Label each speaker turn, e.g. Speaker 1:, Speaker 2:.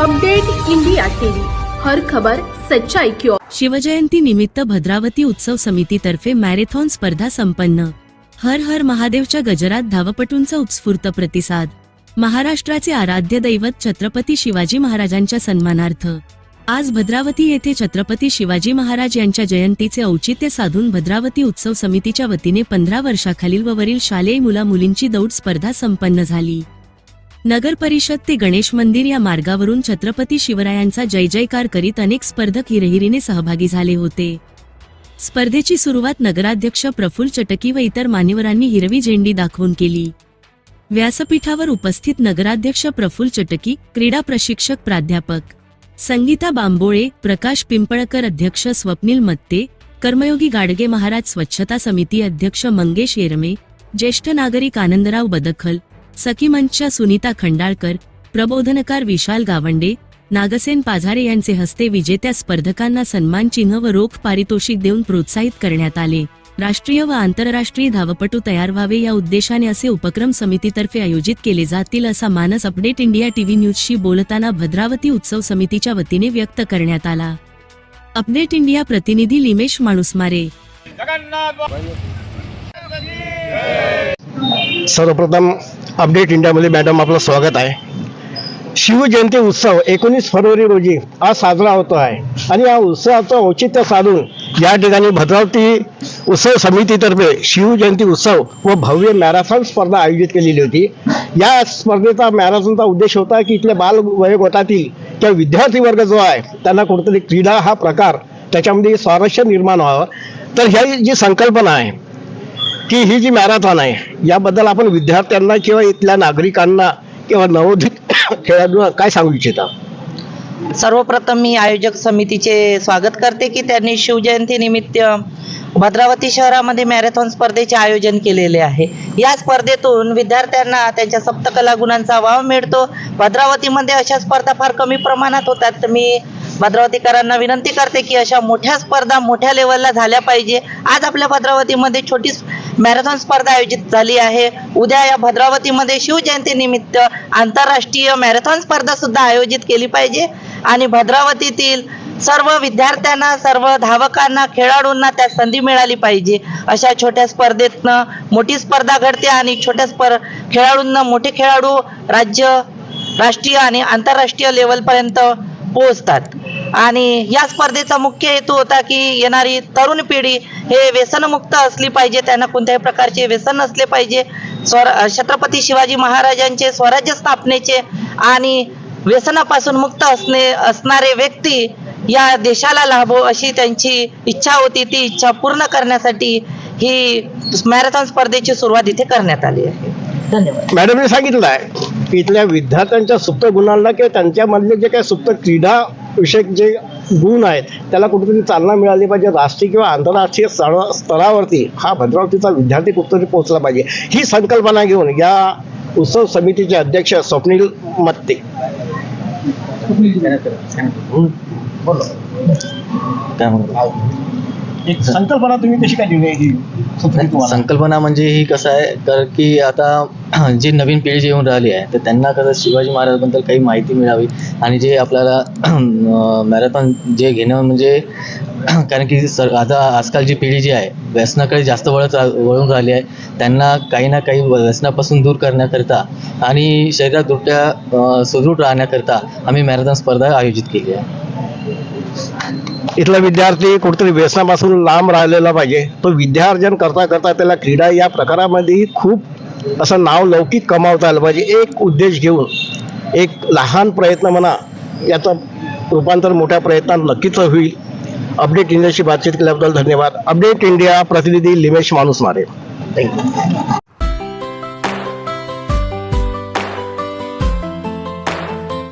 Speaker 1: Update India TV, हर खबर सच्चाई की ओर।
Speaker 2: शिवजयंती निमित्त भद्रावती उत्सव समितीतर्फे मॅरेथॉन स्पर्धा संपन्न। हर हर महादेवच्या गजरात धावपटूंचा उत्स्फूर्त प्रतिसाद। महाराष्ट्राचे आराध्य दैवत छत्रपती शिवाजी महाराजांच्या सन्मानार्थ आज भद्रावती येथे छत्रपती शिवाजी महाराज यांच्या जयंतीचे औचित्य साधून भद्रावती उत्सव समितीच्या वतीने 15 वर्षाखालील व वरील शालेय मुला-मुलींची दौड स्पर्धा संपन्न झाली। नगर परिषद ते गणेश मंदिर या मार्गावरून छत्रपती शिवरायांचा जय जयकार करीत अनेक स्पर्धक हिरहिरीने सहभागी झाले होते। स्पर्धेची सुरुवात नगराध्यक्ष प्रफुल्ल चटकी व इतर मान्यवरांनी हिरवी झेंडी दाखवून केली। व्यासपीठावर उपस्थित नगराध्यक्ष प्रफुल्ल चटकी, क्रीडा प्रशिक्षक प्राध्यापक संगीता बांबोळे, प्रकाश पिंपळकर, अध्यक्ष स्वप्नील मत्ते, कर्मयोगी गाडगे महाराज, स्वच्छता समिती अध्यक्ष मंगेश येरमे, ज्येष्ठ नागरिक आनंदराव बदखल, सखी मंचच्या सुनीता खंडाळकर, प्रबोधनकार विशाल गावंडे, नागसेन पाझारे यांचे हस्ते विजेत्या स्पर्धकांना सन्मान चिन्ह व रोख पारितोषिक देऊन प्रोत्साहित करण्यात आले। राष्ट्रीय व आंतरराष्ट्रीय धावपटू तयार व्हावे या उद्देशाने असे उपक्रम समितीतर्फे आयोजित केले जातील असा मानस अपडेट इंडिया टीव्ही न्यूजशी बोलताना भद्रावती उत्सव समितीच्या वतीने व्यक्त करण्यात आला। अपडेट इंडिया प्रतिनिधी लिमेश माणूसमारे।
Speaker 3: सर्वप्रथम अपडेट इंडियामध्ये मॅडम आपलं स्वागत आहे। शिवजयंती उत्सव 19 फरवरी रोजी आज साजरा होतो आहे आणि या उत्सवाचं औचित्य साधून या ठिकाणी भद्रावती उत्सव समितीतर्फे शिवजयंती उत्सव व भव्य मॅरेथॉन स्पर्धा आयोजित केलेली होती। या स्पर्धेचा मॅरेथॉनचा उद्देश होता की इथल्या बाल वयोगटातील किंवा विद्यार्थी वर्ग जो आहे त्यांना कुठेतरी क्रीडा हा प्रकार त्याच्यामध्ये स्वारस्य निर्माण व्हावं। तर ही जी संकल्पना आहे की ही जी मॅरेथॉन आहे याबद्दल आपण विद्यार्थ्यांना किंवा इथल्या नागरिकांना किंवा नवोदित खेळाडूंना काय सांगू इच्छिता?
Speaker 4: सर्वप्रथम मी आयोजक समितीचे स्वागत करते की त्यांनी शिवजयंती निमित्त भद्रावती शहरामध्ये मॅरेथॉन स्पर्धेचे आयोजन केलेले आहे। या स्पर्धेतून विद्यार्थ्यांना त्यांच्या सप्तकला गुणांचा वाव मिळतो। भद्रावतीमध्ये अशा स्पर्धा फार कमी प्रमाणात होतात, तर मी भद्रावतीकरांना विनंती करते की अशा मोठ्या स्पर्धा मोठ्या लेवलला झाल्या पाहिजे। आज आपल्या भद्रावतीमध्ये छोटी मॅरेथॉन स्पर्धा आयोजित झाली आहे। उद्या या भद्रावतीमध्ये शिवजयंती निमित्त आंतरराष्ट्रीय मॅरेथॉन स्पर्धा सुद्धा आयोजित केली पाहिजे आणि भद्रावतीतील सर्व विद्यार्थ्यांना, सर्व धावकांना, खेळाडूंना त्या संधी मिळाली पाहिजे। अशा छोट्या स्पर्धेतनं मोठी स्पर्धा घडते आणि छोट्या खेळाडूंना मोठे खेळाडू राज्य, राष्ट्रीय आणि आंतरराष्ट्रीय लेवलपर्यंत पोहोचतात। आणि या स्पर्धेचा मुख्य हेतू होता की येणारी तरुण पिढी हे व्यसनमुक्त असली पाहिजे, त्यांना कोणत्याही प्रकारचे व्यसन नसले पाहिजे। छत्रपती शिवाजी महाराजांचे स्वराज्य स्थापनेचे आणि व्यसनापासून मुक्त असणारे व्यक्ती या देशाला लाभो अशी त्यांची इच्छा होती। ती इच्छा पूर्ण करण्यासाठी ही मॅरेथॉन स्पर्धेची सुरुवात इथे करण्यात आली आहे। धन्यवाद।
Speaker 3: मॅडमने सांगितलं आहे की इथल्या विद्यार्थ्यांच्या सुप्त गुणांना किंवा त्यांच्यामधले जे काही सुप्त क्रीडा विषयक जे गुण आहेत त्याला कुठेतरी चालना मिळाली पाहिजे। राष्ट्रीय किंवा आंतरराष्ट्रीय स्तरावरती हा भद्रावतीचा विद्यार्थी कुठेतरी पोहोचला पाहिजे, ही संकल्पना घेऊन या उत्सव समितीचे अध्यक्ष स्वप्नील मत्ते एक संकल्पना तुम्ही कशी काय दिली?
Speaker 5: संकल्पना म्हणजे ही कसं आहे तर की आता जी नवीन पिढी जी येऊन राहिली आहे तर त्यांना कसं शिवाजी महाराजांबद्दल काही माहिती मिळावी आणि जे आपल्याला मॅरेथॉन जे घेणं म्हणजे कारण की आता आजकाल जी पिढी जी आहे व्यसनाकडे जास्त वळून राहिली आहे, त्यांना काही ना काही व्यसनापासून दूर करण्याकरता आणि शरीरात सुदृढ राहण्याकरता आम्ही मॅरेथॉन स्पर्धा आयोजित केली आहे।
Speaker 3: इथला विद्यार्थी कुठेतरी व्यसनापासून लांब राहिलेला पाहिजे। तो विद्यार्जन करता करता त्याला क्रीडा या प्रकारामध्ये खूप असं नाव लौकिक कमावता आलं पाहिजे। एक उद्देश घेऊन एक लहान प्रयत्न म्हणा याचं रूपांतर मोठ्या प्रयत्नात नक्कीच होईल। अपडेट इंडियाशी बातचीत केल्याबद्दल धन्यवाद। अपडेट इंडिया प्रतिनिधी लिमेश माणूसमारे। थँक्यू।